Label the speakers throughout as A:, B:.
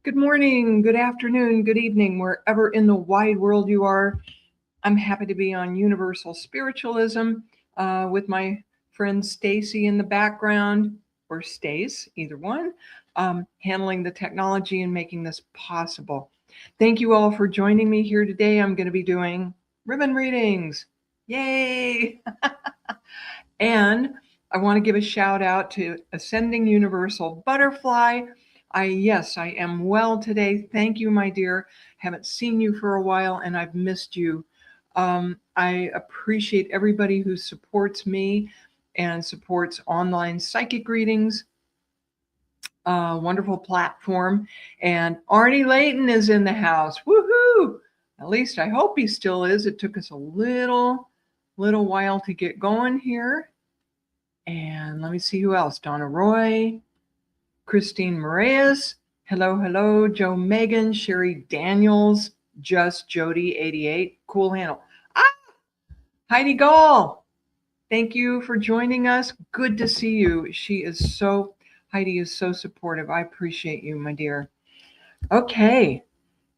A: Good morning, good afternoon, good evening, wherever in the wide world you are. I'm happy to be on Universal Spiritualism with my friend Stacy in the background, or Stace, either one, handling the technology and making this possible. Thank you all for joining me here today. I'm going to be doing ribbon readings. Yay! And I want to give a shout out to Ascending Universal Butterfly. Yes, I am well today. Thank you, my dear. Haven't seen you for a while and I've missed you. I appreciate everybody who supports me and supports online psychic readings. Wonderful platform. And Arnie Layton is in the house. Woohoo! At least I hope he still is. It took us a little while to get going here. And let me see who else. Donna Roy, Christine Moraes. Hello. Joe Megan, Sherry Daniels, Just Jody 88. Cool handle. Heidi Gall. Thank you for joining us. Good to see you. Heidi is so supportive. I appreciate you, my dear. Okay.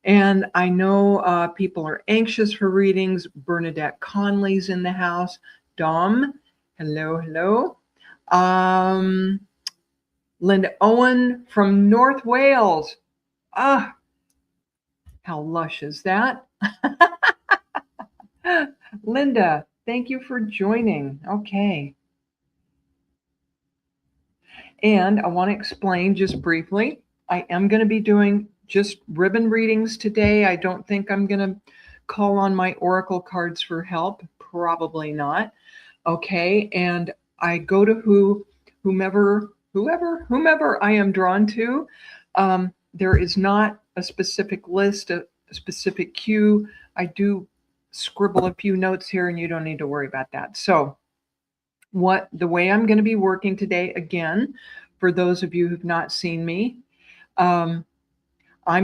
A: And I know people are anxious for readings. Bernadette Conley's in the house. Dom. Hello. Linda Owen from North Wales. How lush is that? Linda, thank you for joining. Okay. And I want to explain just briefly, I am going to be doing just ribbon readings today. I don't think I'm going to call on my oracle cards for help. Probably not. Okay. And I go to whomever I am drawn to. There is not a specific list, a specific cue. I do scribble a few notes here and you don't need to worry about that. So the way I'm going to be working today, again, for those of you who've not seen me, I'm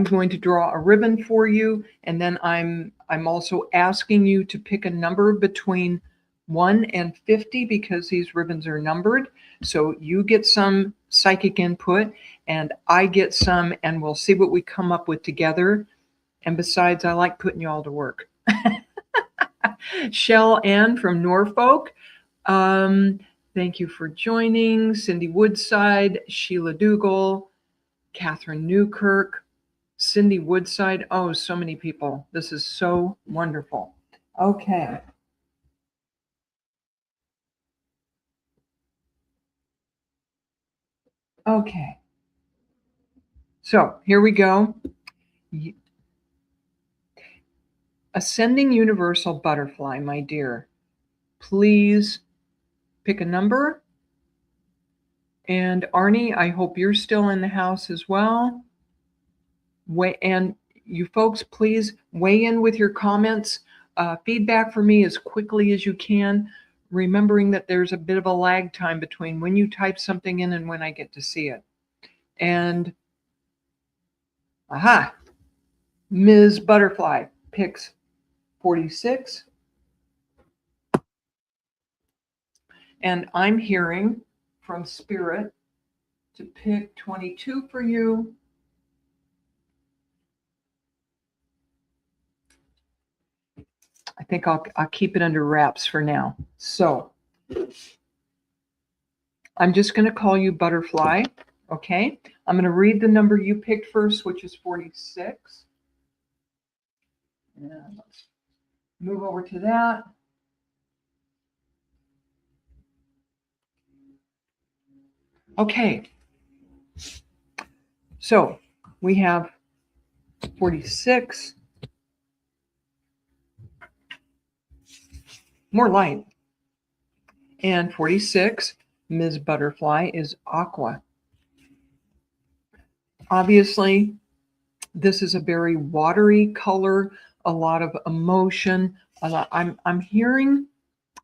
A: going to draw a ribbon for you, and then I'm also asking you to pick a number between 1 and 50 because these ribbons are numbered. So you get some psychic input and I get some, and we'll see what we come up with together. And besides, I like putting you all to work. Shell Ann from Norfolk. Thank you for joining. Cindy Woodside, Sheila Dougal, Catherine Newkirk, Cindy Woodside. Oh, so many people. This is so wonderful. Okay. Okay. So here we go. Ascending Universal Butterfly, my dear, please pick a number. And Arnie, I hope you're still in the house as well. And you folks, please weigh in with your comments. Feedback for me as quickly as you can, remembering that there's a bit of a lag time between when you type something in and when I get to see it. And Ms. Butterfly picks 46. And I'm hearing from Spirit to pick 22 for you. I think I'll keep it under wraps for now. So I'm just going to call you Butterfly. Okay. I'm going to read the number you picked first, which is 46. And let's move over to that. Okay. So we have 46. More light. And 46, Ms. Butterfly, is aqua. Obviously, this is a very watery color, a lot of emotion. I'm hearing,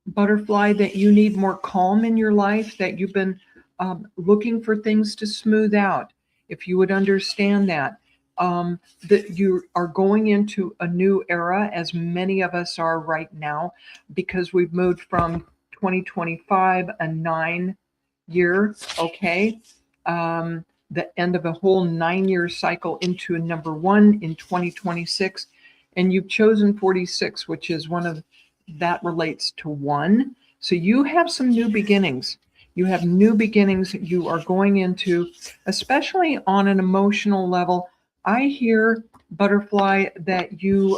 A: Butterfly, that you need more calm in your life, that you've been looking for things to smooth out. If you would understand that you are going into a new era, as many of us are right now, because we've moved from 2025, a 9 year, okay, the end of a whole 9-year cycle into a number 1 in 2026. And you've chosen 46, which is one of that relates to 1. So you have some new beginnings. You have new beginnings you are going into, especially on an emotional level. I hear, Butterfly, that you're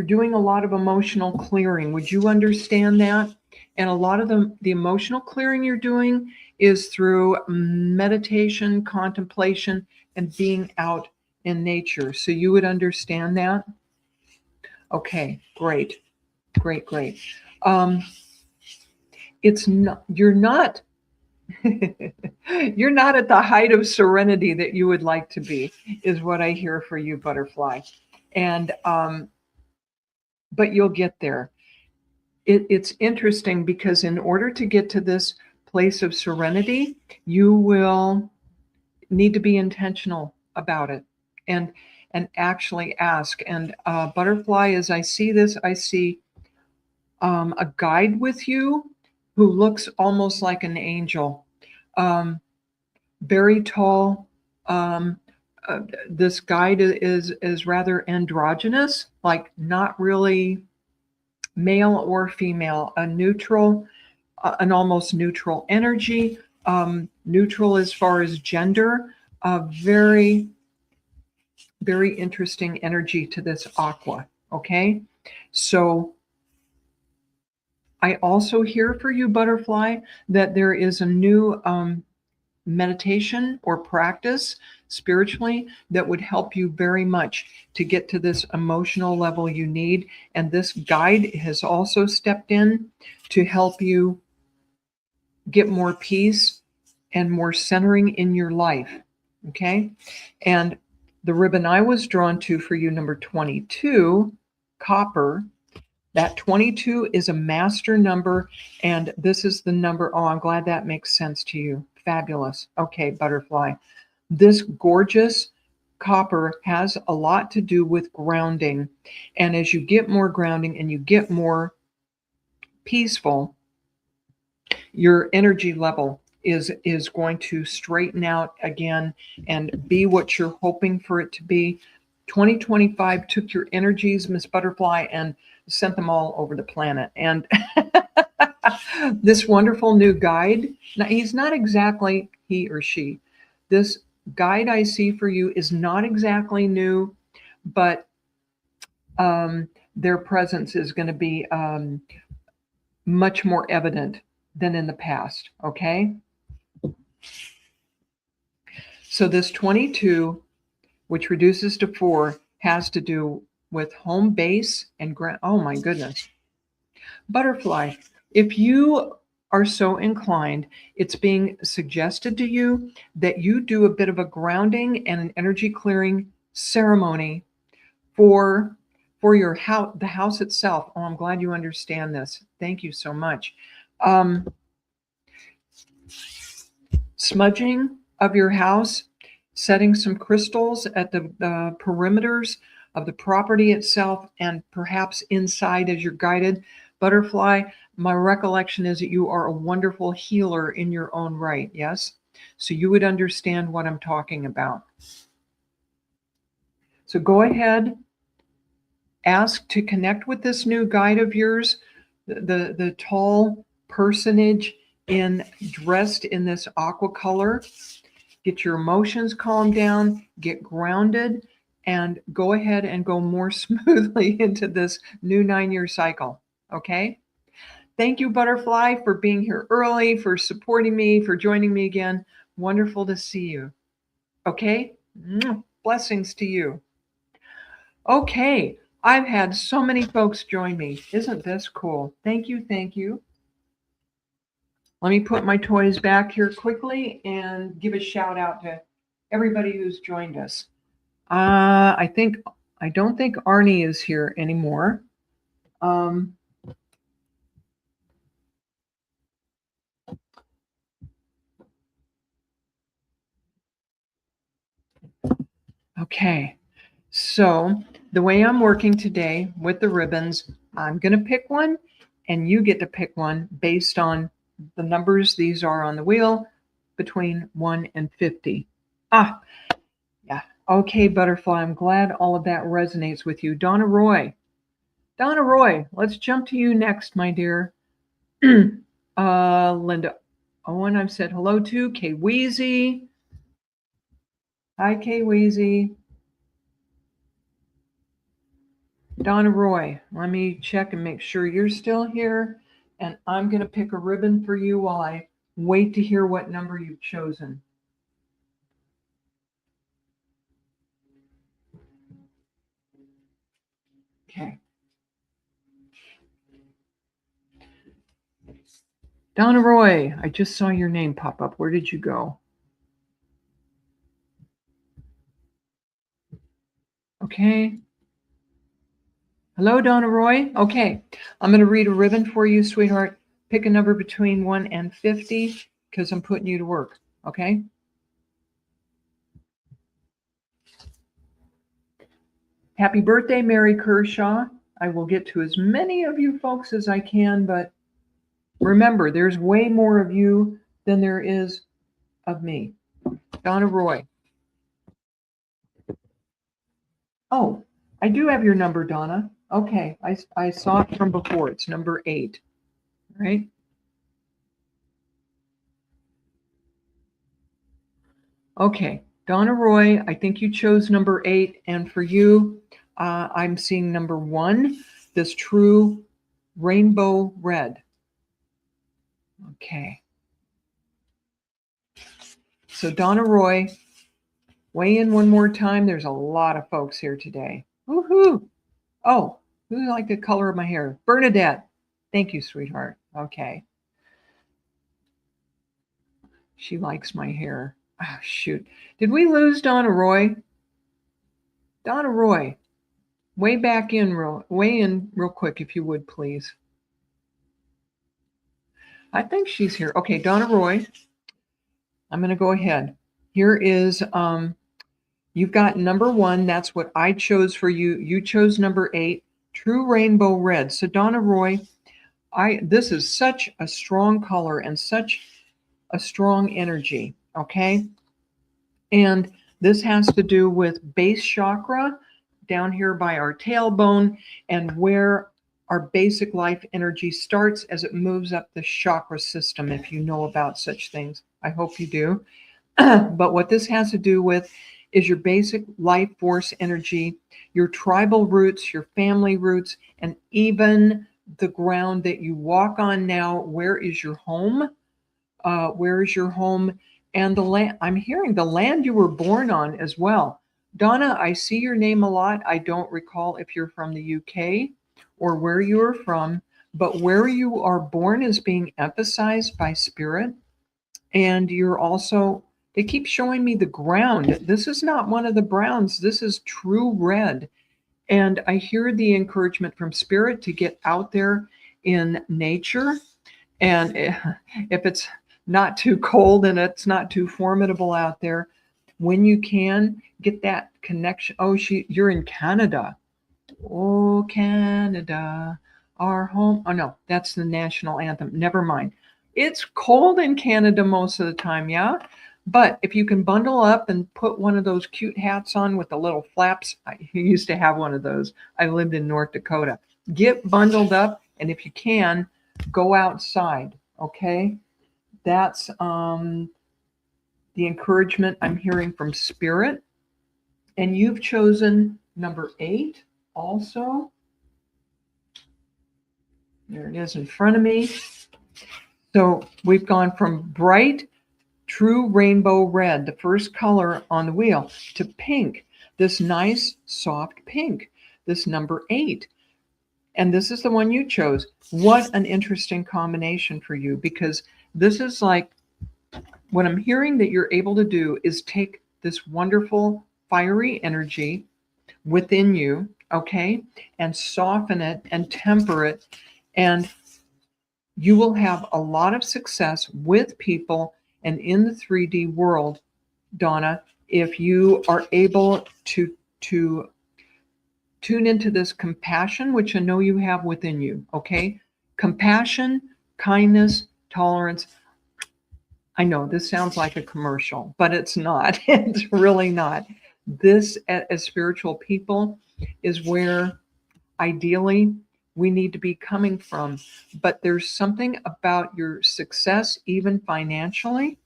A: doing a lot of emotional clearing. Would you understand that? And a lot of the emotional clearing you're doing is through meditation, contemplation, and being out in nature. So you would understand that? Okay, great. Great. It's not, you're not you're not at the height of serenity that you would like to be, is what I hear for you, Butterfly. And but you'll get there. It's interesting because in order to get to this place of serenity, you will need to be intentional about it and actually ask. And Butterfly, as I see this, I see a guide with you who looks almost like an angel, very tall. This guide is rather androgynous, like not really male or female, a neutral, an almost neutral energy, neutral as far as gender, very, very interesting energy to this aqua. Okay, so I also hear for you, Butterfly, that there is a new meditation or practice spiritually that would help you very much to get to this emotional level you need. And this guide has also stepped in to help you get more peace and more centering in your life. Okay. And the ribbon I was drawn to for you, number 22, copper. That 22 is a master number, and this is the number. Oh, I'm glad that makes sense to you. Fabulous. Okay, Butterfly. This gorgeous copper has a lot to do with grounding. And as you get more grounding and you get more peaceful, your energy level is going to straighten out again and be what you're hoping for it to be. 2025 took your energies, Miss Butterfly, and sent them all over the planet. And this wonderful new guide, now he's not exactly he or she. This guide I see for you is not exactly new, but their presence is going to be much more evident than in the past. Okay. So this 22, which reduces to 4, has to do with home base and ground. Oh my goodness. Butterfly, if you are so inclined, it's being suggested to you that you do a bit of a grounding and an energy clearing ceremony for your house, the house itself. Oh, I'm glad you understand this. Thank you so much. Smudging of your house, setting some crystals at the perimeters of the property itself, and perhaps inside as you're guided. Butterfly, my recollection is that you are a wonderful healer in your own right, yes? So you would understand what I'm talking about. So go ahead, ask to connect with this new guide of yours, the tall personage dressed in this aqua color. Get your emotions calmed down, get grounded, and go ahead and go more smoothly into this new 9-year cycle. Okay? Thank you, Butterfly, for being here early, for supporting me, for joining me again. Wonderful to see you. Okay? Blessings to you. Okay. I've had so many folks join me. Isn't this cool? Thank you. Thank you. Let me put my toys back here quickly and give a shout out to everybody who's joined us. I don't think Arnie is here anymore. Okay, so the way I'm working today with the ribbons, I'm going to pick one and you get to pick one based on the numbers these are on the wheel. between 1 and 50. Ah, yeah. Okay, butterfly. I'm glad all of that resonates with you. Donna Roy. Donna Roy, let's jump to you next, my dear. Linda Owen, I've said hello to. Kay Weezy. Hi, Kay Weezy. Donna Roy, let me check and make sure you're still here. And I'm going to pick a ribbon for you while I wait to hear what number you've chosen. Okay. Donna Roy, I just saw your name pop up. Where did you go? Okay. Hello, Donna Roy. Okay. I'm going to read a ribbon for you, sweetheart. Pick a number between 1 and 50 because I'm putting you to work. Okay. Happy birthday, Mary Kershaw. I will get to as many of you folks as I can, but remember, there's way more of you than there is of me. Donna Roy. Oh, I do have your number, Donna. Okay, I saw it from before. It's number 8, right? Okay, Donna Roy, I think you chose number 8, and for you, I'm seeing number 1, this true rainbow red. Okay. So Donna Roy, weigh in one more time. There's a lot of folks here today. Woohoo! Oh, who like the color of my hair? Bernadette. Thank you, sweetheart. Okay. She likes my hair. Oh, shoot. Did we lose Donna Roy? Donna Roy, weigh in real quick if you would, please. I think she's here. Okay, Donna Roy, I'm going to go ahead. Here is, you've got number 1. That's what I chose for you. You chose number 8, True Rainbow Red. So Donna Roy, this is such a strong color and such a strong energy, okay? And this has to do with base chakra down here by our tailbone and where our basic life energy starts as it moves up the chakra system, if you know about such things. I hope you do. But what this has to do with is your basic life force energy, your tribal roots, your family roots, and even the ground that you walk on now. Where is your home? Where is your home? And the land, I'm hearing the land you were born on as well. Donna, I see your name a lot. I don't recall if you're from the UK or where you are from, but where you are born is being emphasized by spirit. And you're also, they keep showing me the ground. This is not one of the browns. This is true red. And I hear the encouragement from spirit to get out there in nature. And if it's not too cold and it's not too formidable out there, when you can get that connection. Oh, you're in Canada. Oh, Canada, our home. Oh no, that's the national anthem. Never mind. It's cold in Canada most of the time, yeah. But if you can bundle up and put one of those cute hats on with the little flaps, I used to have one of those. I lived in North Dakota. Get bundled up, and if you can, go outside, okay? That's the encouragement I'm hearing from spirit. And you've chosen number 8 also. There it is in front of me. So we've gone from bright, true rainbow red, the first color on the wheel, to pink, this nice, soft pink, this number 8. And this is the one you chose. What an interesting combination for you, because this is like what I'm hearing that you're able to do is take this wonderful fiery energy within you, okay, and soften it and temper it. And you will have a lot of success with people and in the 3D world, Donna, if you are able to tune into this compassion, which I know you have within you, okay? Compassion, kindness, tolerance. I know this sounds like a commercial, but it's not. It's really not. This, as spiritual people, is where ideally we need to be coming from. But there's something about your success, even financially,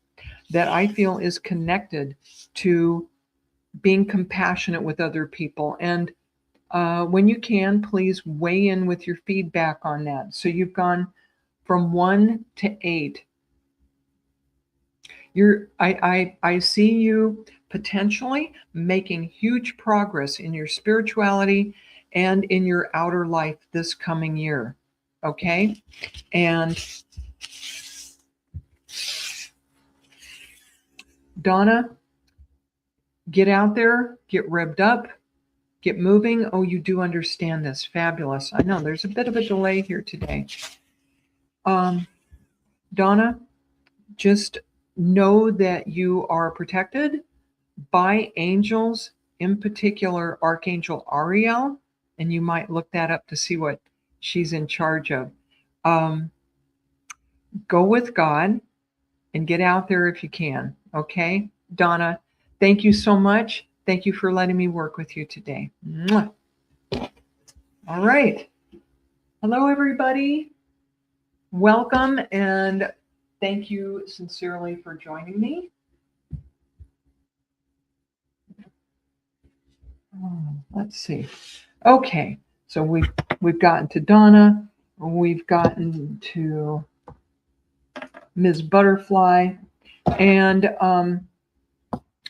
A: that I feel is connected to being compassionate with other people. And when you can, please weigh in with your feedback on that. So you've gone from 1 to 8. I see you potentially making huge progress in your spirituality and in your outer life this coming year. Okay? And Donna, get out there, get revved up, get moving. Oh, you do understand this. Fabulous. I know there's a bit of a delay here today. Donna, just know that you are protected by angels, in particular Archangel Ariel, and you might look that up to see what she's in charge of. Go with God and get out there if you can. Okay, Donna, thank you so much. Thank you for letting me work with you today. Mwah. All right. Hello, everybody. Welcome, and thank you sincerely for joining me. Let's see. Okay, so we've gotten to Donna, we've gotten to Ms. Butterfly, and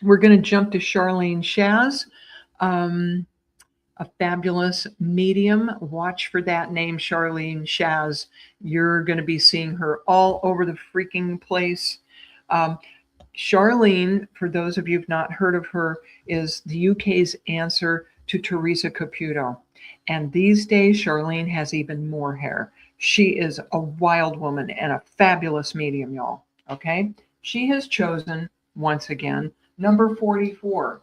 A: we're going to jump to Charlene Shaz, a fabulous medium. Watch for that name, Charlene Shaz. You're going to be seeing her all over the freaking place. Charlene, for those of you who've not heard of her, is the UK's answer to Teresa Caputo. And these days, Charlene has even more hair. She is a wild woman and a fabulous medium, y'all. Okay? She has chosen, once again, number 44.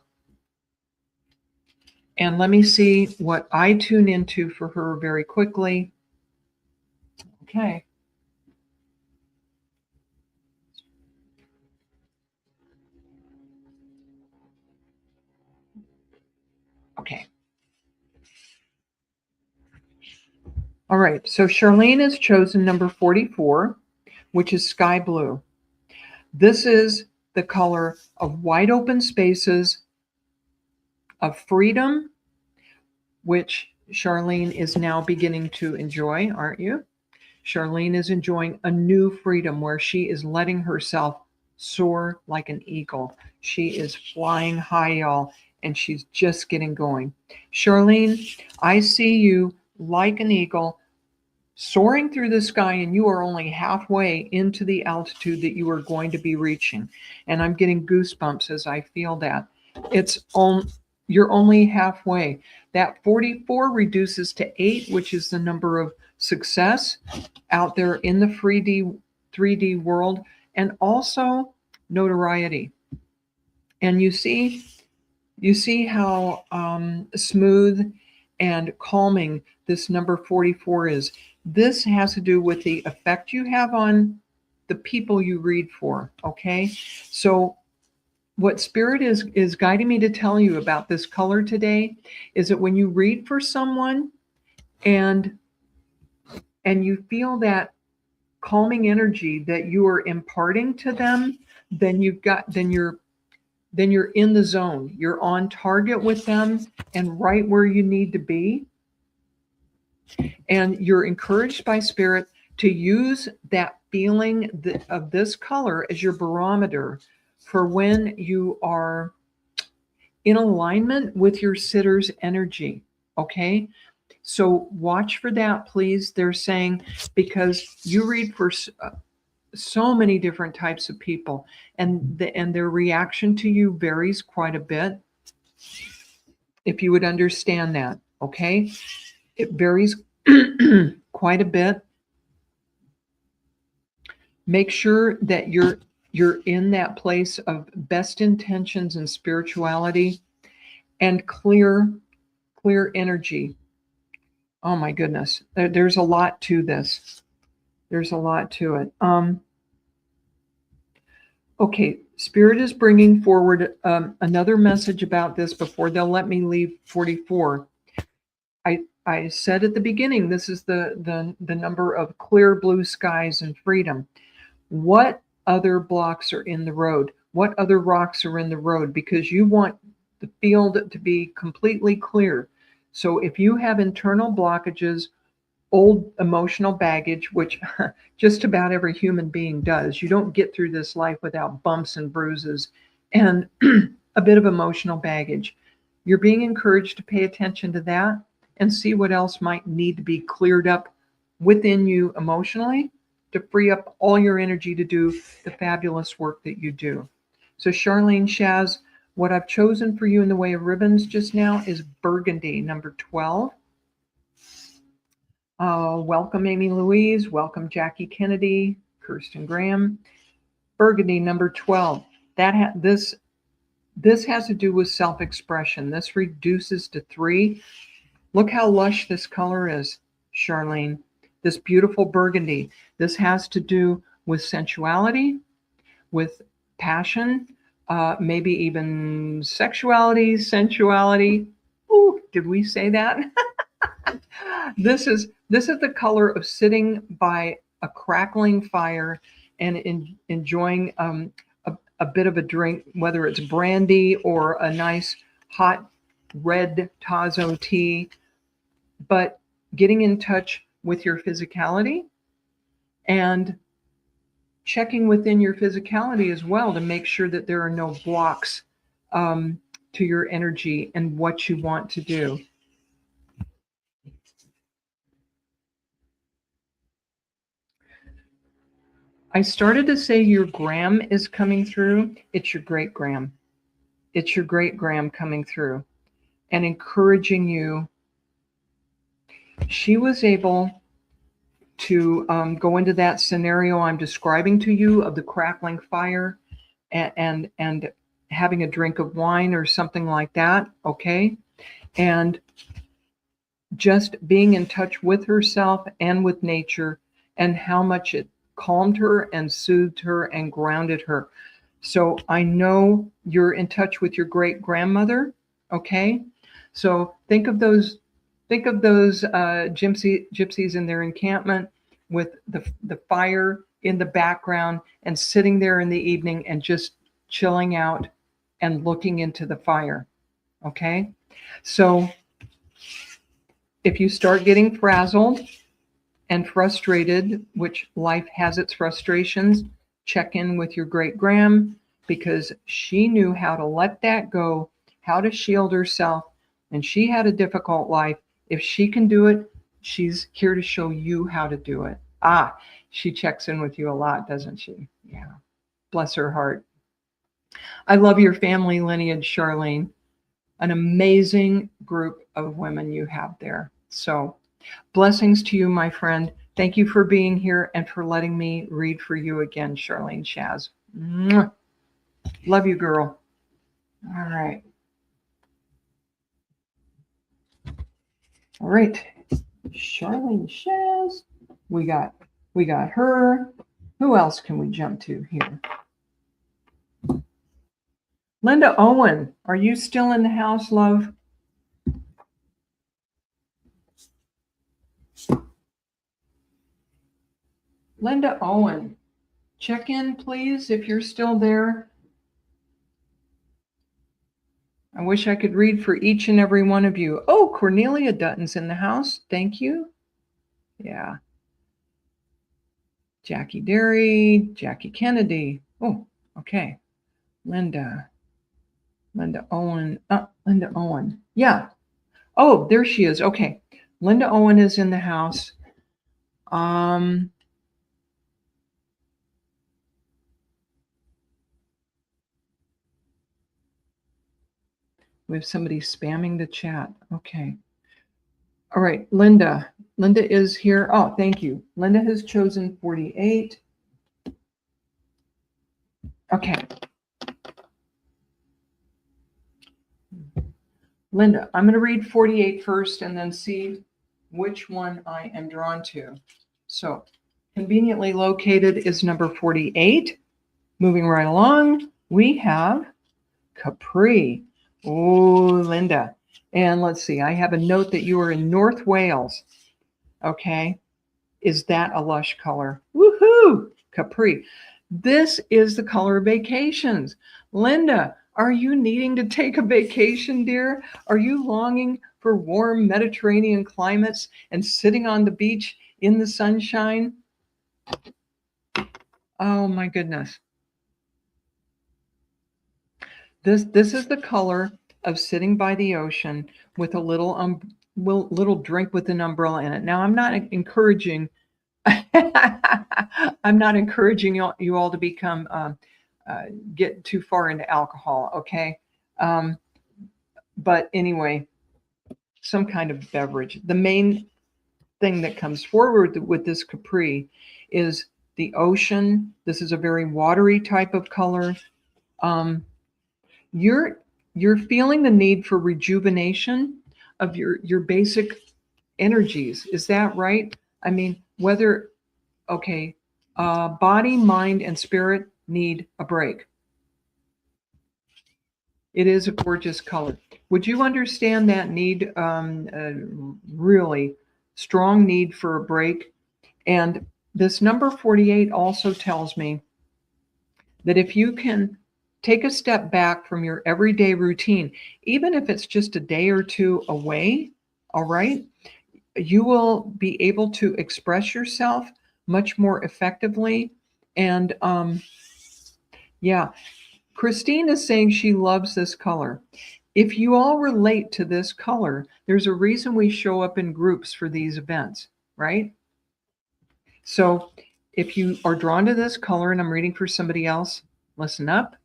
A: And let me see what I tune into for her very quickly. Okay. Okay. All right. So Charlene has chosen number 44, which is sky blue. This is the color of wide open spaces, of freedom, which Charlene is now beginning to enjoy, aren't you? Charlene is enjoying a new freedom where she is letting herself soar like an eagle. She is flying high, y'all, and she's just getting going. Charlene, I see you like an eagle soaring through the sky, and you are only halfway into the altitude that you are going to be reaching. And I'm getting goosebumps as I feel that. You're only halfway. That 44 reduces to 8, which is the number of success out there in the 3D world, and also notoriety. And you see how smooth and calming this number 44 is. This has to do with the effect you have on the people you read for, okay? So what Spirit is guiding me to tell you about this color today is that when you read for someone and you feel that calming energy that you are imparting to them, then you're in the zone. You're on target with them and right where you need to be. And you're encouraged by Spirit to use that feeling of this color as your barometer for when you are in alignment with your sitter's energy. Okay? So watch for that, please. They're saying, because you read for so many different types of people, and their reaction to you varies quite a bit. If you would understand that, okay? It varies quite a bit. Make sure that you're in that place of best intentions and spirituality and clear energy. Oh my goodness. There's a lot to this. There's a lot to it. Okay, Spirit is bringing forward another message about this before they'll let me leave 44. I said at the beginning, this is the number of clear blue skies and freedom. What other blocks are in the road? What other rocks are in the road? Because you want the field to be completely clear. So if you have internal blockages, old emotional baggage, which just about every human being does, you don't get through this life without bumps and bruises and a bit of emotional baggage. You're being encouraged to pay attention to that and see what else might need to be cleared up within you emotionally to free up all your energy to do the fabulous work that you do. So Charlene Shaz, what I've chosen for you in the way of ribbons just now is burgundy, number 12. Welcome, Amy Louise. Welcome, Jackie Kennedy, Kirsten Graham. Burgundy, number 12. This has to do with self-expression. This reduces to 3. Look how lush this color is, Charlene. This beautiful burgundy. This has to do with sensuality, with passion, maybe even sexuality, sensuality. Ooh, did we say that? This is the color of sitting by a crackling fire and enjoying a bit of a drink, whether it's brandy or a nice hot red Tazo tea, but getting in touch with your physicality and checking within your physicality as well to make sure that there are no blocks to your energy and what you want to do. I started to say your gram is coming through. It's your great gram. It's your great gram coming through and encouraging you. She was able to go into that scenario I'm describing to you of the crackling fire and having a drink of wine or something like that, okay? And just being in touch with herself and with nature and how much it calmed her and soothed her and grounded her. So I know you're in touch with your great grandmother, okay? So think of those gypsies in their encampment with the fire in the background and sitting there in the evening and just chilling out and looking into the fire, okay? So if you start getting frazzled and frustrated, which life has its frustrations, check in with your great gram because she knew how to let that go, how to shield herself, and she had a difficult life. If she can do it, she's here to show you how to do it. She checks in with you a lot, doesn't she? Yeah. Bless her heart. I love your family lineage, Charlene. An amazing group of women you have there. So blessings to you, my friend. Thank you for being here and for letting me read for you again, Charlene Shaz. Mwah. Love you, girl. All right. All right. Charlene Shaz. We got her. Who else can we jump to here? Linda Owen, are you still in the house, love? Linda Owen, check in, please, if you're still there. I wish I could read for each and every one of you. Oh, Cornelia Dutton's in the house. Thank you. Yeah. Jackie Derry, Jackie Kennedy. Oh, okay. Linda Owen. Linda Owen. Yeah. Oh, there she is. Okay. Linda Owen is in the house. We have somebody spamming the chat. Okay. All right, Linda. Linda is here. Oh, thank you. Linda has chosen 48. Okay. Linda, I'm going to read 48 first and then see which one I am drawn to. So, conveniently located is number 48. Moving right along, we have Capri. Oh, Linda. And let's see, I have a note that you are in North Wales. Okay. Is that a lush color? Woohoo! Capri. This is the color of vacations. Linda, are you needing to take a vacation, dear? Are you longing for warm Mediterranean climates and sitting on the beach in the sunshine? Oh my goodness. This is the color of sitting by the ocean with a little drink with an umbrella in it. Now, I'm not encouraging I'm not encouraging you all to become get too far into alcohol, okay? Um, but anyway, some kind of beverage. The main thing that comes forward with this Capri is the ocean. This is a very watery type of color. Um, you're you're feeling the need for rejuvenation of your basic energies. Is that right? I mean, whether okay, body, mind, and spirit need a break. It is a gorgeous color. Would you understand that need? Really strong need for a break. And this number 48 also tells me that if you can take a step back from your everyday routine, even if it's just a day or two away, all right, you will be able to express yourself much more effectively. And yeah, Christine is saying she loves this color. If you all relate to this color, there's a reason we show up in groups for these events, right? So if you are drawn to this color, and I'm reading for somebody else, listen up.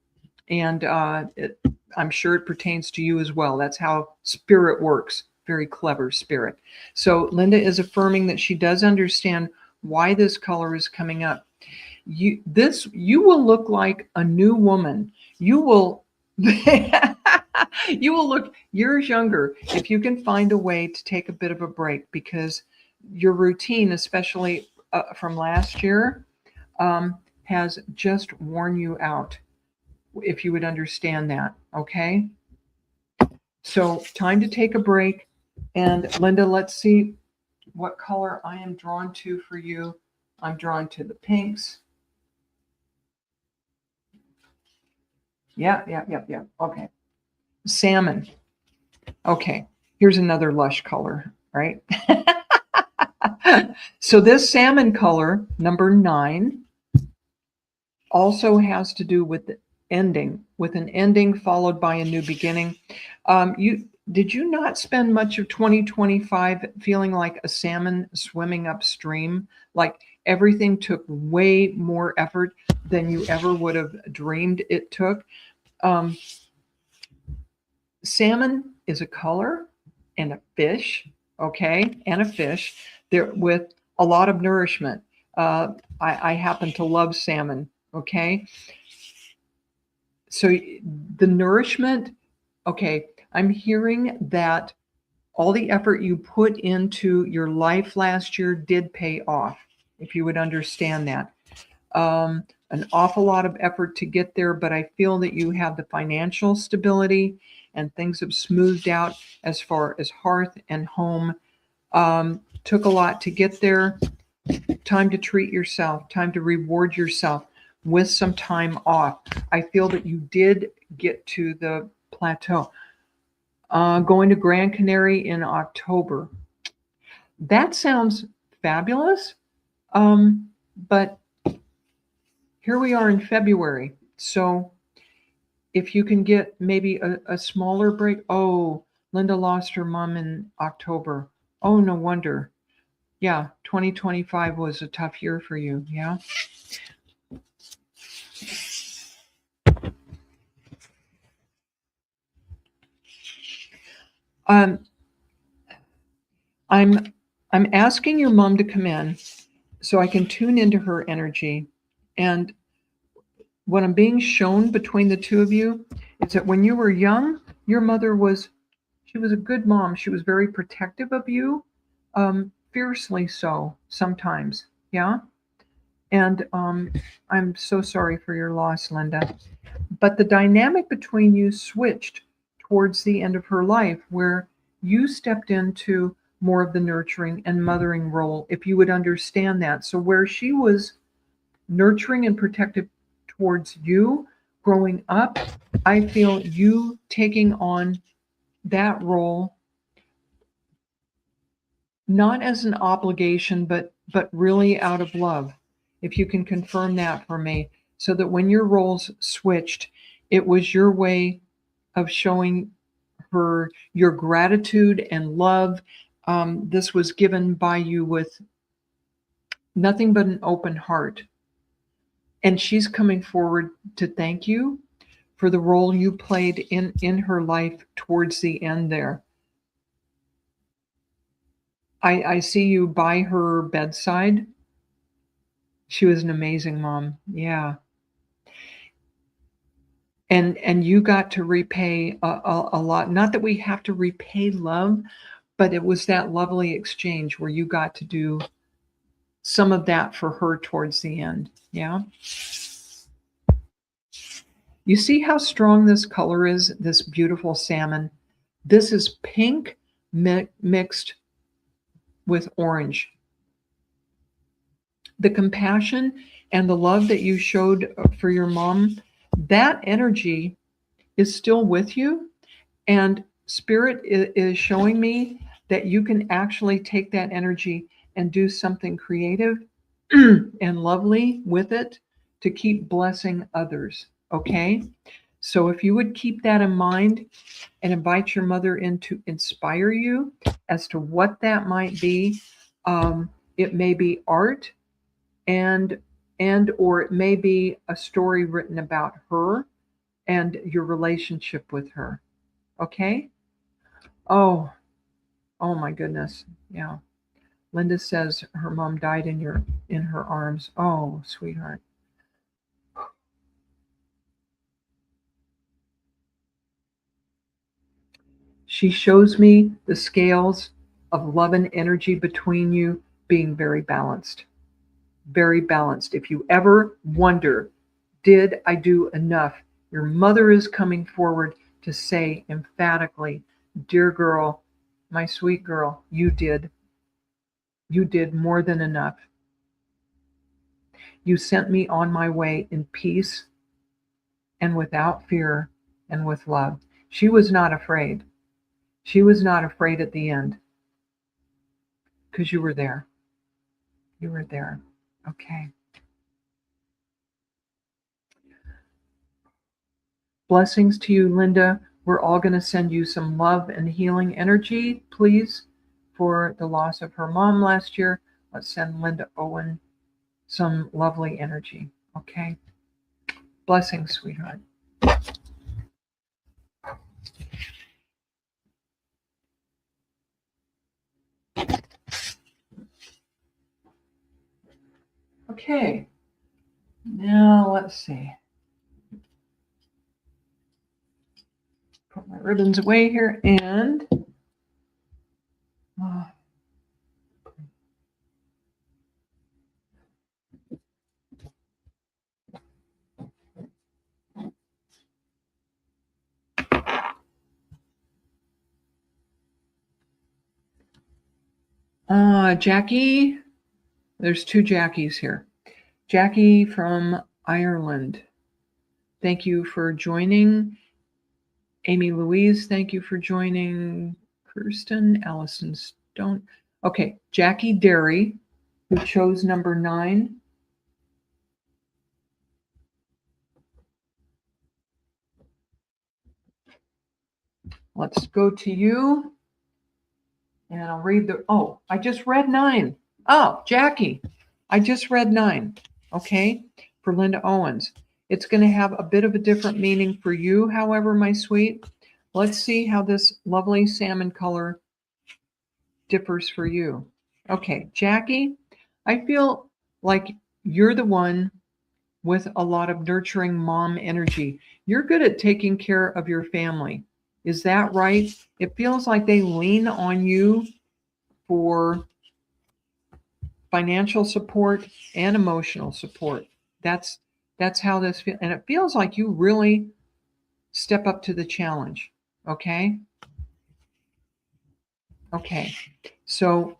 A: And I'm sure it pertains to you as well. That's how spirit works. Very clever spirit. So Linda is affirming that she does understand why this color is coming up. You will look like a new woman. You will you will look years younger if you can find a way to take a bit of a break, because your routine, especially from last year, has just worn you out. If you would understand that, okay? So time to take a break. And Linda, let's see what color I am drawn to for you. I'm drawn to the pinks. Yeah. Okay. Salmon. Okay. Here's another lush color, right? So this salmon color, number 9, also has to do with the ending, with an ending followed by a new beginning. Did you not spend much of 2025 feeling like a salmon swimming upstream? Like everything took way more effort than you ever would have dreamed it took? Salmon is a color and a fish, okay, and a fish. They're with a lot of nourishment. I happen to love salmon, okay? So the nourishment, okay, I'm hearing that all the effort you put into your life last year did pay off, if you would understand that. An awful lot of effort to get there, but I feel that you have the financial stability and things have smoothed out as far as hearth and home. Took a lot to get there. Time to treat yourself, time to reward yourself with some time off. I feel that you did get to the plateau. Going to Grand Canary in October. That sounds fabulous. But here we are in February. So if you can get maybe a smaller break. Oh, Linda lost her mom in October. Oh, no wonder. Yeah, 2025 was a tough year for you. Yeah. Um, I'm asking your mom to come in so I can tune into her energy. And what I'm being shown between the two of you is that when you were young, your mother she was a good mom. She was very protective of you, fiercely so sometimes. Yeah. And I'm so sorry for your loss, Linda. But the dynamic between you switched towards the end of her life, where you stepped into more of the nurturing and mothering role, if you would understand that. So, where she was nurturing and protective towards you growing up, I feel you taking on that role not as an obligation, but really out of love. If you can confirm that for me, so that when your roles switched, it was your way of showing her your gratitude and love. This was given by you with nothing but an open heart. And she's coming forward to thank you for the role you played in her life towards the end there. I see you by her bedside. She was an amazing mom. Yeah. And you got to repay a lot. Not that we have to repay love, but it was that lovely exchange where you got to do some of that for her towards the end. Yeah. You see how strong this color is, this beautiful salmon? This is pink mixed with orange. The compassion and the love that you showed for your mom, that energy is still with you. And Spirit is showing me that you can actually take that energy and do something creative and lovely with it to keep blessing others. Okay? So if you would keep that in mind and invite your mother in to inspire you as to what that might be, it may be art, and or it may be a story written about her and your relationship with her. Okay? Oh, oh my goodness. Yeah. Linda says her mom died in her arms. Oh, sweetheart. She shows me the scales of love and energy between you being very balanced. Very balanced. If you ever wonder, did I do enough? Your mother is coming forward to say emphatically, dear girl, my sweet girl, you did. You did more than enough. You sent me on my way in peace and without fear and with love. She was not afraid. She was not afraid at the end because you were there. You were there. Okay. Blessings to you, Linda. We're all going to send you some love and healing energy, please, for the loss of her mom last year. Let's send Linda Owen some lovely energy. Okay. Blessings, sweetheart. Okay. Now let's see. Put my ribbons away here and Jackie. There's two Jackies here. Jackie from Ireland. Thank you for joining. Amy Louise, thank you for joining. Kirsten, Allison Stone. Okay, Jackie Derry, who chose number 9. Let's go to you. And I'll read the, oh, I just read 9. Oh, Jackie, I just read 9. Okay, for Linda Owens. It's going to have a bit of a different meaning for you, however, my sweet. Let's see how this lovely salmon color differs for you. Okay, Jackie, I feel like you're the one with a lot of nurturing mom energy. You're good at taking care of your family. Is that right? It feels like they lean on you for financial support and emotional support. That's how this feels. And it feels like you really step up to the challenge. Okay. Okay. So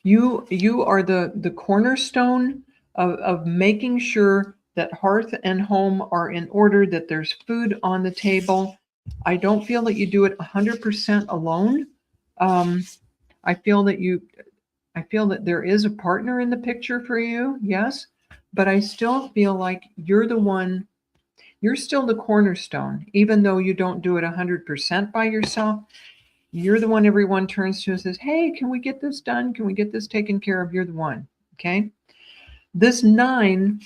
A: you are the cornerstone of making sure that hearth and home are in order, that there's food on the table. I don't feel that you do it 100% alone. I feel that there is a partner in the picture for you, yes, but I still feel like you're still the cornerstone, even though you don't do it 100% by yourself. You're the one everyone turns to and says, hey, can we get this done? Can we get this taken care of? You're the one. Okay. This 9,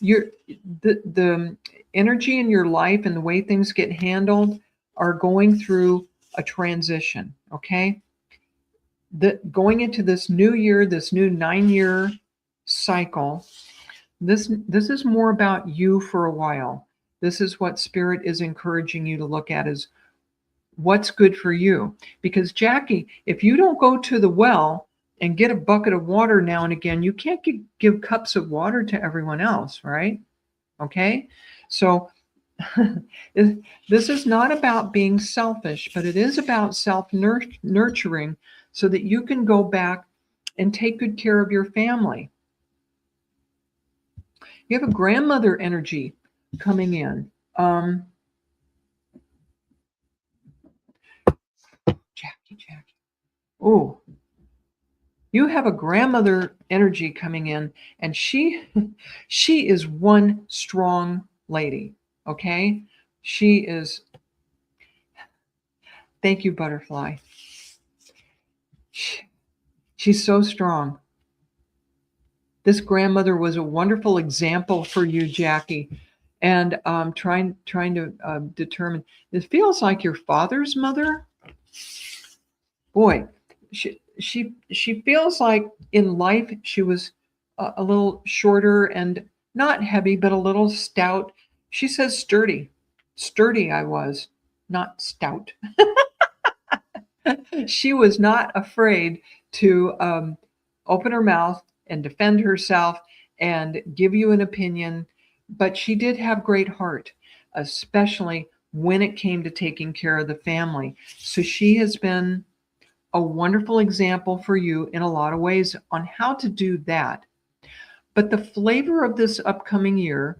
A: the energy in your life and the way things get handled are going through a transition. Okay. Going into this new year, this new 9-year cycle, this is more about you for a while. This is what Spirit is encouraging you to look at, is what's good for you. Because Jackie, if you don't go to the well and get a bucket of water now and again, you can't give cups of water to everyone else, right? Okay. So this is not about being selfish, but it is about self-nurturing so that you can go back and take good care of your family. You have a grandmother energy coming in. Jackie. Oh, you have a grandmother energy coming in, and she is one strong lady. Okay, she is. Thank you, butterfly. She's so strong. This grandmother was a wonderful example for you, Jackie. And trying to determine. It feels like your father's mother. Boy, she feels like in life she was a little shorter and not heavy, but a little stout. She says sturdy. Sturdy I was, not stout. She was not afraid to open her mouth and defend herself and give you an opinion. But she did have great heart, especially when it came to taking care of the family. So she has been a wonderful example for you in a lot of ways on how to do that. But the flavor of this upcoming year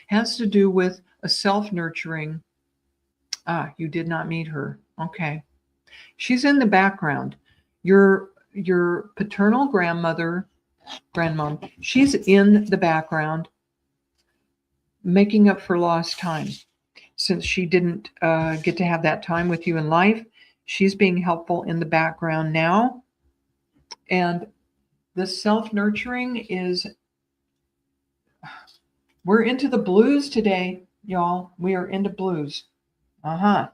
A: has to do with a self-nurturing. You did not meet her. Okay. She's in the background. Your paternal grandmom, she's in the background making up for lost time. Since she didn't get to have that time with you in life, she's being helpful in the background now. And the self-nurturing is, we're into the blues today, y'all. We are into blues. Okay.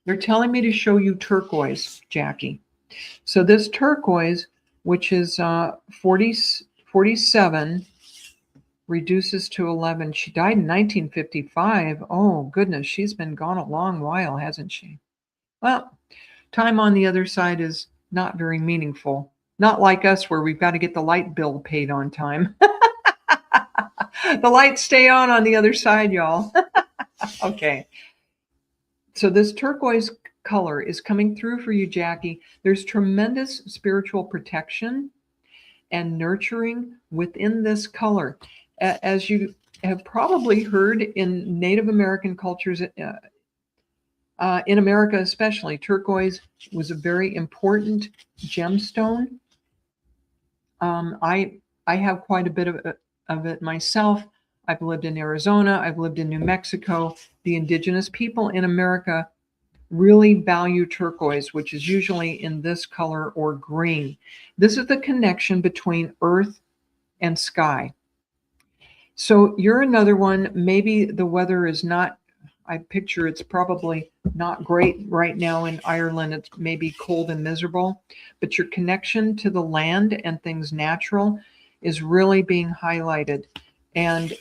A: They're telling me to show you turquoise, Jackie. So this turquoise, which is 47, reduces to 11. She died in 1955. Oh, goodness. She's been gone a long while, hasn't she? Well, time on the other side is not very meaningful. Not like us, where we've got to get the light bill paid on time. The lights stay on the other side, y'all. Okay. So this turquoise color is coming through for you, Jackie. There's tremendous spiritual protection and nurturing within this color. As you have probably heard in Native American cultures, in America especially, turquoise was a very important gemstone. I have quite a bit of it myself. I've lived in Arizona. I've lived in New Mexico. The indigenous people in America really value turquoise, which is usually in this color or green. This is the connection between earth and sky. So you're another one. Maybe the weather is not, I picture it's probably not great right now in Ireland. It's maybe cold and miserable, but your connection to the land and things natural is really being highlighted. And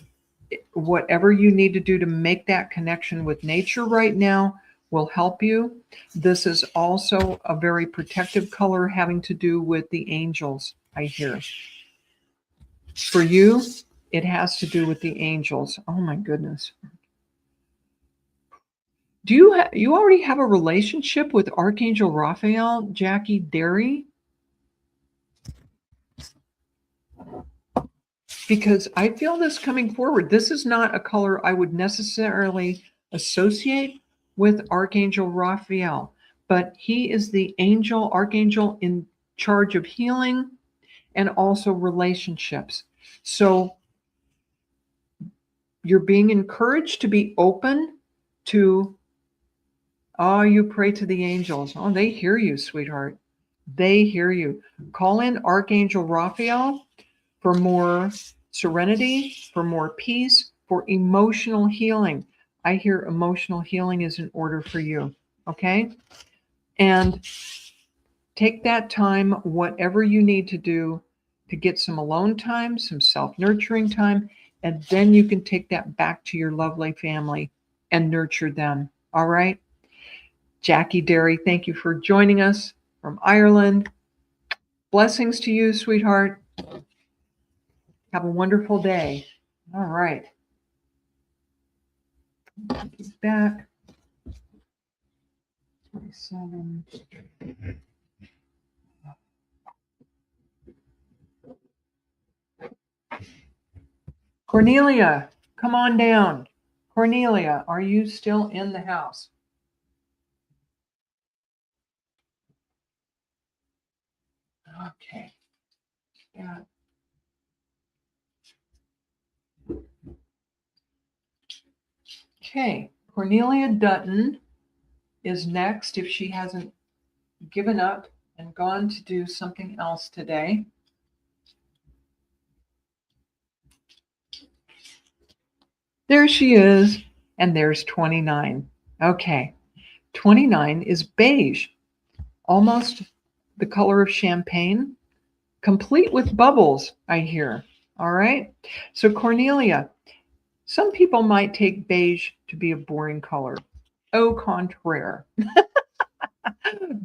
A: whatever you need to do to make that connection with nature right now, will help you. This is also a very protective color having to do with the angels, I hear. For you, it has to do with the angels. Oh my goodness. Do you already have a relationship with Archangel Raphael, Jackie Derry? Because I feel this coming forward. This is not a color I would necessarily associate with Archangel Raphael, but he is the archangel in charge of healing and also relationships. So you're being encouraged to be open to, oh, you pray to the angels. Oh, they hear you, sweetheart. They hear you. Call in Archangel Raphael for more serenity, for more peace, for emotional healing. I hear emotional healing is in order for you. Okay? And take that time, whatever you need to do to get some alone time, some self-nurturing time, and then you can take that back to your lovely family and nurture them. All right? Jackie Derry, thank you for joining us from Ireland. Blessings to you, sweetheart. Have a wonderful day. All right. Back. 27. Cornelia, come on down. Cornelia, are you still in the house? Okay. Yeah. Okay. Cornelia Dutton is next if she hasn't given up and gone to do something else today. There she is. And there's 29. Okay. 29 is beige, almost the color of champagne, complete with bubbles, I hear. All right. So, Cornelia, some people might take beige to be a boring color. Au contraire.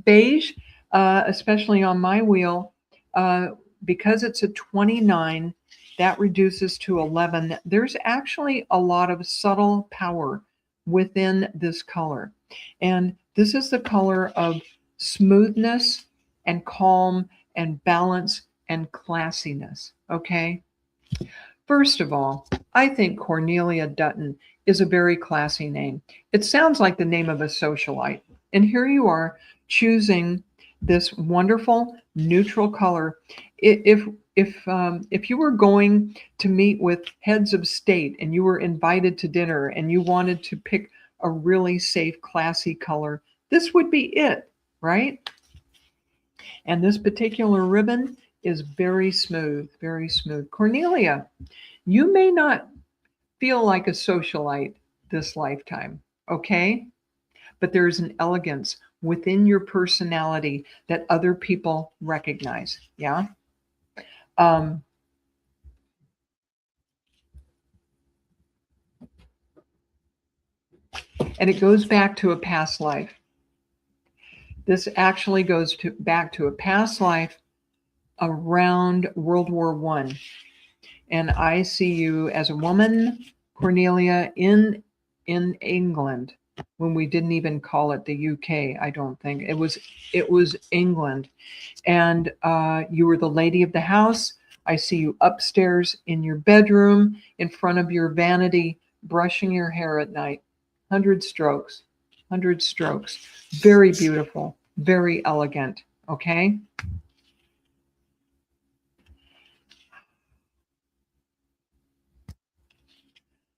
A: Beige, especially on my wheel, because it's a 29, that reduces to 11. There's actually a lot of subtle power within this color. And this is the color of smoothness and calm and balance and classiness. Okay. First of all, I think Cornelia Dutton is a very classy name. It sounds like the name of a socialite. And here you are choosing this wonderful neutral color. If you were going to meet with heads of state and you were invited to dinner and you wanted to pick a really safe, classy color, this would be it, right? And this particular ribbon is very smooth, very smooth. Cornelia, you may not feel like a socialite this lifetime, okay? But there's an elegance within your personality that other people recognize, yeah? Um, and it goes back to a past life. This actually goes back to a past life around World War I. And I see you as a woman, Cornelia, in England when we didn't even call it the UK. I don't think it was England, and you were the lady of the house. I see you upstairs in your bedroom in front of your vanity, brushing your hair at night. 100 strokes, 100 strokes. Very beautiful, very elegant. Okay.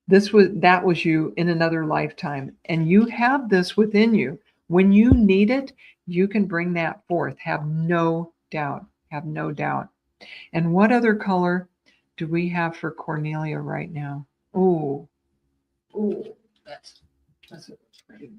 A: That was you in another lifetime, and you have this within you. When you need it, you can bring that forth. Have no doubt. Have no doubt. And what other color do we have for Cornelia right now? Oh, oh, that's a pretty.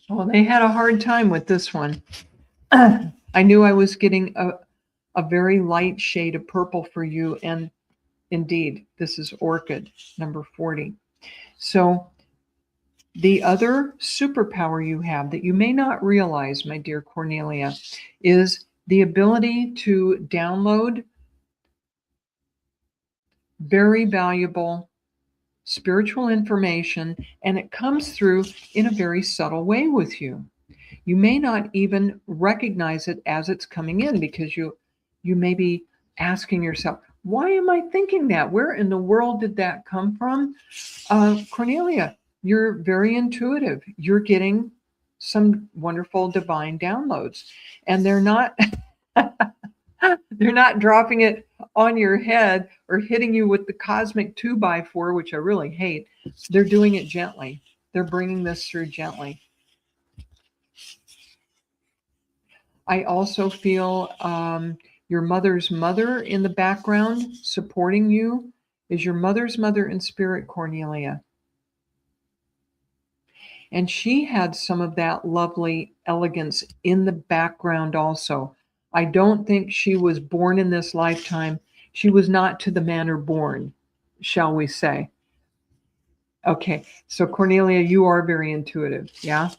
A: Well, they had a hard time with this one. I knew I was getting a very light shade of purple for you, and indeed, this is Orchid, number 40. So the other superpower you have that you may not realize, my dear Cornelia, is the ability to download very valuable spiritual information, and it comes through in a very subtle way with you. You may not even recognize it as it's coming in, because you may be asking yourself, why am I thinking that? Where in the world did that come from? Cornelia, you're very intuitive. You're getting some wonderful divine downloads, and they're not they're not dropping it on your head or hitting you with the cosmic 2x4, which I really hate. They're doing it gently. They're bringing this through gently. I also feel your mother's mother in the background supporting you. Is your mother's mother in spirit, Cornelia? And she had some of that lovely elegance in the background also. I don't think she was born in this lifetime. She was not to the manner born, shall we say. Okay, so Cornelia, you are very intuitive, yeah?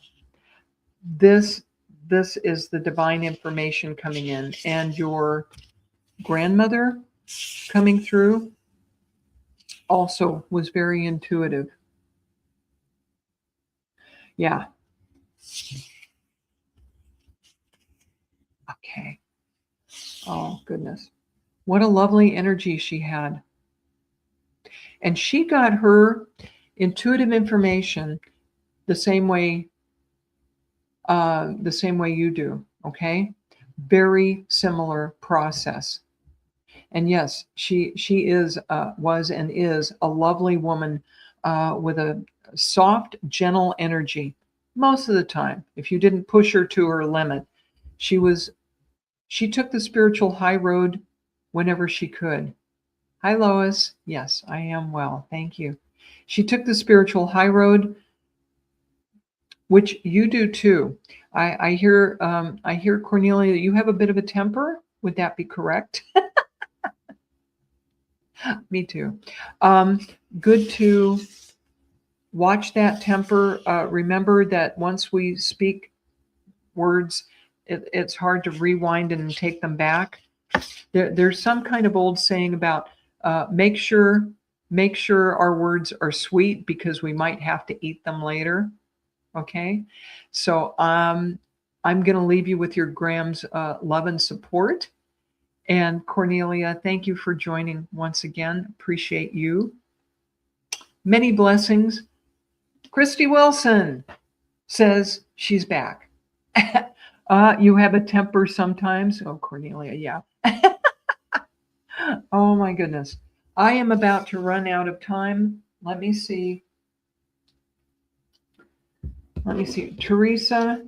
A: This is the divine information coming in, and your grandmother coming through also was very intuitive. Yeah. Okay. Oh, goodness. What a lovely energy she had. And she got her intuitive information the same way you do. Okay. Very similar process. And yes, she is was and is a lovely woman with a soft, gentle energy most of the time. If you didn't push her to her limit, she took the spiritual high road whenever she could. Hi, Lois. Yes, I am well. Thank you. She took the spiritual high road, which you do too. I hear Cornelia, you have a bit of a temper. Would that be correct? Me too. Good to watch that temper. Remember that once we speak words, it's hard to rewind and take them back. There's some kind of old saying about make sure our words are sweet, because we might have to eat them later. Okay, so I'm going to leave you with your Graham's love and support. And Cornelia, thank you for joining once again. Appreciate you. Many blessings. Christy Wilson says she's back. You have a temper sometimes. Oh, Cornelia, yeah. Oh my goodness. I am about to run out of time. Let me see. Teresa.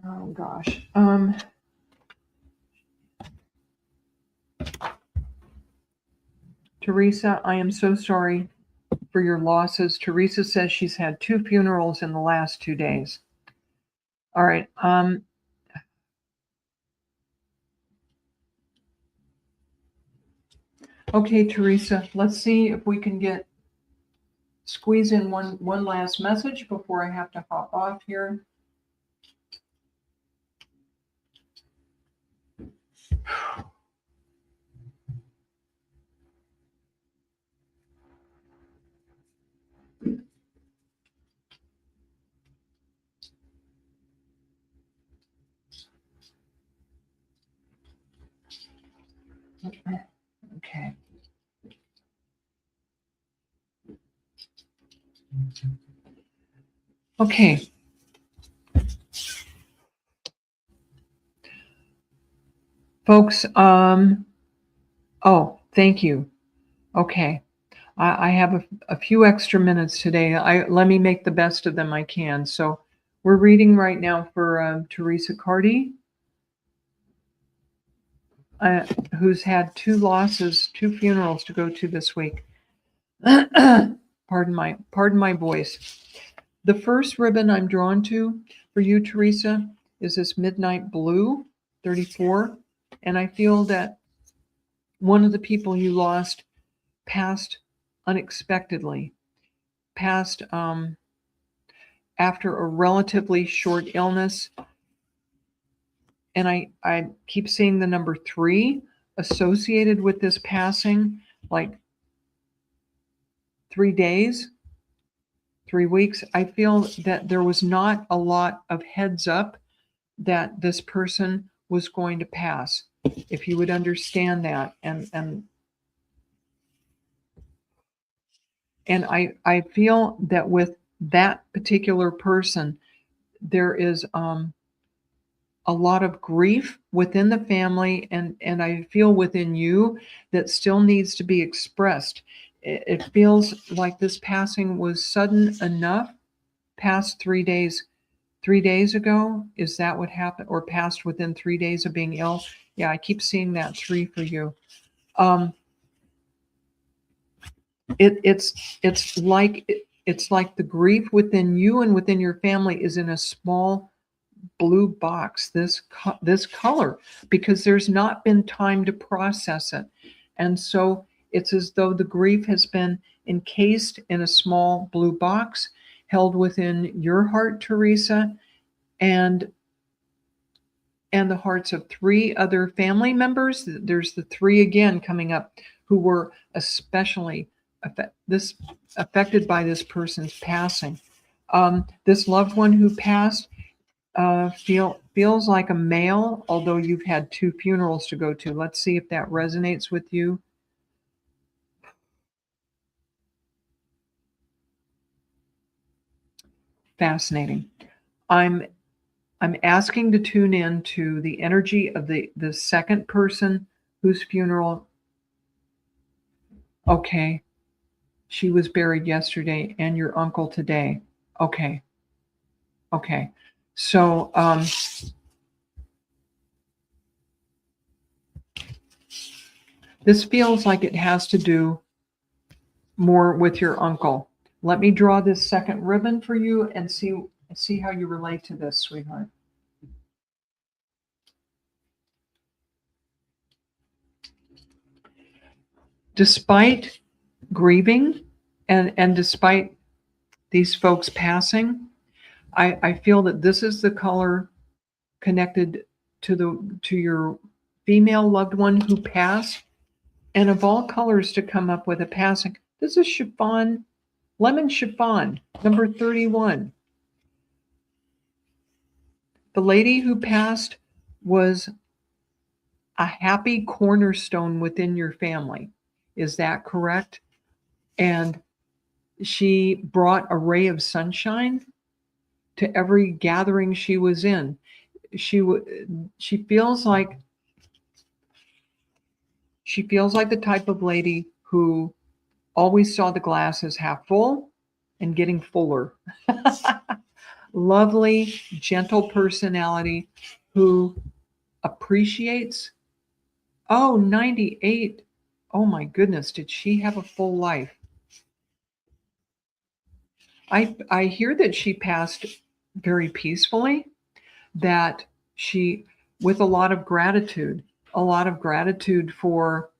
A: Oh gosh. Teresa, I am so sorry for your losses. Teresa says she's had 2 funerals in the last 2 days. All right. Okay, Teresa, let's see if we can squeeze in one last message before I have to hop off here. Okay. Okay. Folks, oh, thank you. Okay. I have a few extra minutes today. Let me make the best of them I can. So we're reading right now for Teresa Carty, who's had 2 losses, 2 funerals to go to this week. Pardon my voice. The first ribbon I'm drawn to for you, Teresa, is this Midnight Blue 34. And I feel that one of the people you lost passed unexpectedly, passed after a relatively short illness. And I keep seeing the number 3 associated with this passing, like 3 days, 3 weeks. I feel that there was not a lot of heads up that this person was going to pass. If you would understand that, and I feel that with that particular person, there is a lot of grief within the family, and I feel within you that still needs to be expressed. It feels like this passing was sudden enough, past 3 days. 3 days ago, is that what happened? Or passed within 3 days of being ill? Yeah, I keep seeing that 3 for you. Um, it's like the grief within you and within your family is in a small blue box, this color, because there's not been time to process it. And so it's as though the grief has been encased in a small blue box held within your heart, Teresa, and the hearts of 3 other family members. There's the 3 again coming up who were especially affected by this person's passing. This loved one who passed feels like a male, although you've had 2 funerals to go to. Let's see if that resonates with you. Fascinating. I'm asking to tune in to the energy of the second person whose funeral. Okay, she was buried yesterday, and your uncle today. Okay. So this feels like it has to do more with your uncle. Let me draw this second ribbon for you and see how you relate to this, sweetheart. Despite grieving and despite these folks passing, I feel that this is the color connected to your female loved one who passed. And of all colors to come up with a passing, this is chiffon, lemon chiffon, number 31. The lady who passed was a happy cornerstone within your family. Is that correct? And she brought a ray of sunshine to every gathering she was in. She feels like the type of lady who always saw the glass as half full and getting fuller. Lovely, gentle personality who appreciates. Oh, 98. Oh my goodness, did she have a full life? I hear that she passed very peacefully, that she, with a lot of gratitude for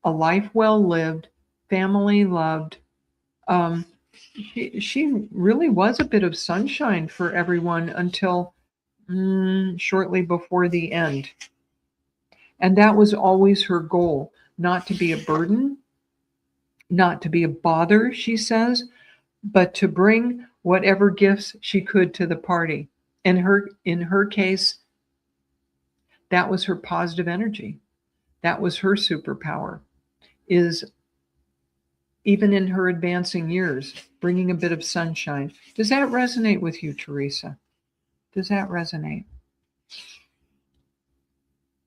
A: a life well lived, family loved. She really was a bit of sunshine for everyone until shortly before the end. And that was always her goal, not to be a burden, not to be a bother, she says, but to bring whatever gifts she could to the party. In her case, that was her positive energy. That was her superpower, is even in her advancing years, bringing a bit of sunshine. Does that resonate with you, Teresa? Does that resonate?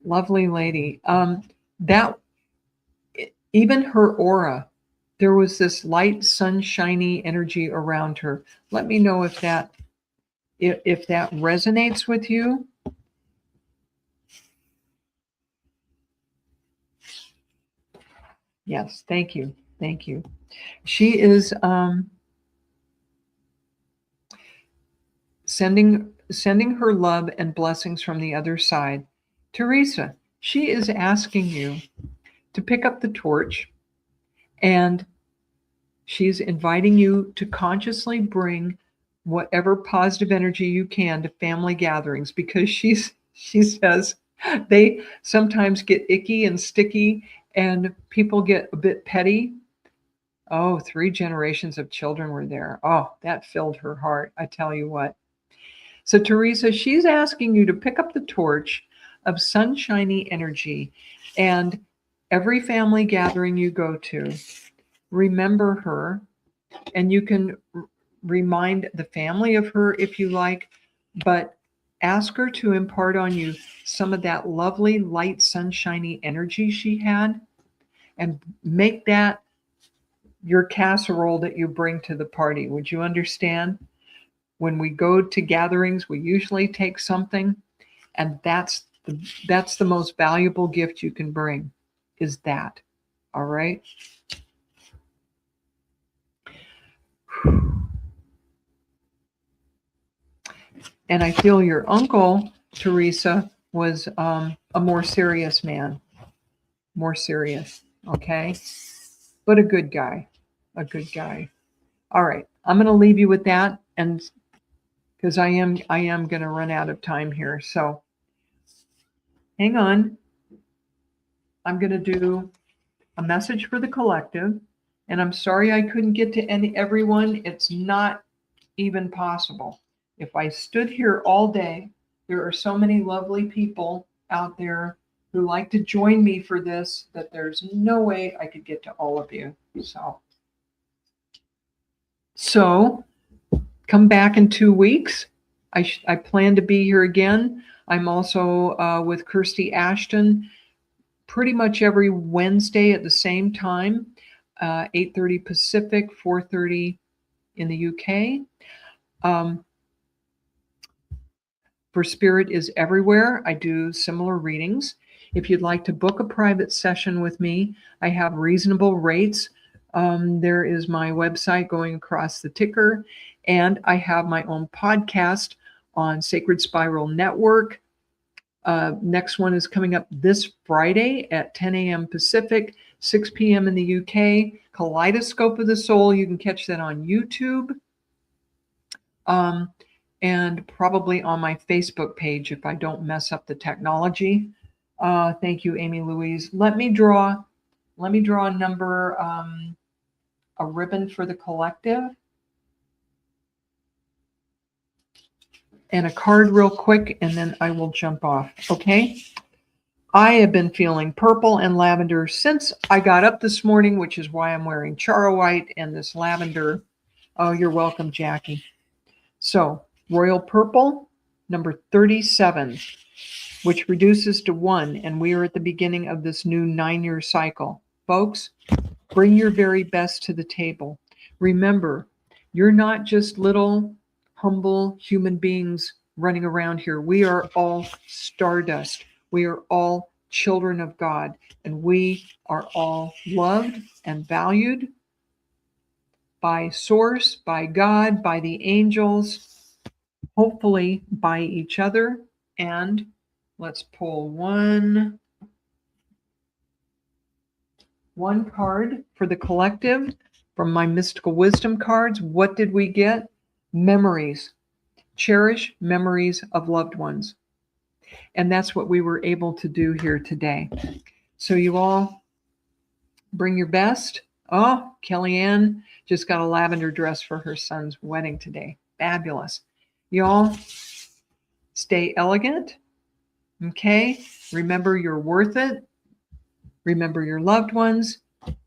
A: Lovely lady. That even her aura, there was this light, sunshiny energy around her. Let me know if that resonates with you. Yes, thank you. She is sending her love and blessings from the other side. Teresa, she is asking you to pick up the torch, and she's inviting you to consciously bring whatever positive energy you can to family gatherings, because she says they sometimes get icky and sticky and people get a bit petty. Oh, 3 generations of children were there. Oh, that filled her heart, I tell you what. So Teresa, she's asking you to pick up the torch of sunshiny energy, and every family gathering you go to, remember her, and you can remind the family of her if you like, but ask her to impart on you some of that lovely, light, sunshiny energy she had, and make that your casserole that you bring to the party. Would you understand? When we go to gatherings, we usually take something, and that's the most valuable gift you can bring, is that. All right? And I feel your uncle, Teresa, was a more serious man. More serious, okay? But a good guy. A good guy. All right. I'm going to leave you with that, and because I am going to run out of time here. So hang on. I'm going to do a message for the collective, and I'm sorry I couldn't get to everyone. It's not even possible. If I stood here all day, there are so many lovely people out there who like to join me for this that there's no way I could get to all of you. So come back in 2 weeks. I plan to be here again. I'm also with Kirsty Ashton pretty much every Wednesday at the same time, 8:30 Pacific, 4:30 in the UK. For Spirit is Everywhere, I do similar readings. If you'd like to book a private session with me, I have reasonable rates. There is my website going across the ticker, and I have my own podcast on Sacred Spiral Network. Next one is coming up this Friday at 10 a.m. Pacific, 6 p.m. in the UK. Kaleidoscope of the Soul. You can catch that on YouTube. And probably on my Facebook page if I don't mess up the technology. Thank you, Amy Louise. Let me draw a number, a ribbon for the collective, and a card real quick, and then I will jump off, okay? I have been feeling purple and lavender since I got up this morning, which is why I'm wearing Charo White and this lavender. Oh, you're welcome, Jackie. So, Royal Purple, number 37, which reduces to 1, and we are at the beginning of this new 9-year cycle. Folks, bring your very best to the table. Remember, you're not just little, humble human beings running around here. We are all stardust. We are all children of God, and we are all loved and valued by Source, by God, by the angels, hopefully by each other. And let's pull one card for the collective from my mystical wisdom cards. What did we get? Memories. Cherish memories of loved ones. And that's what we were able to do here today. So you all bring your best. Oh, Kellyanne just got a lavender dress for her son's wedding today. Fabulous. Y'all stay elegant. Okay? Remember you're worth it. Remember your loved ones.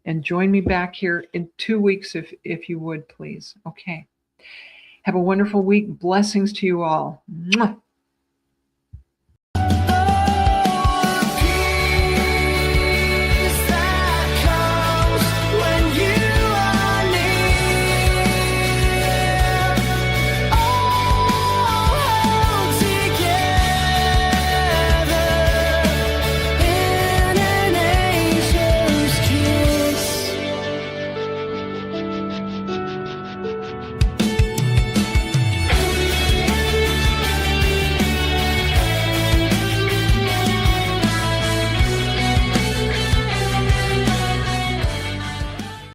A: And join me back here in 2 weeks if you would, please. Okay. Have a wonderful week. Blessings to you all. Mwah.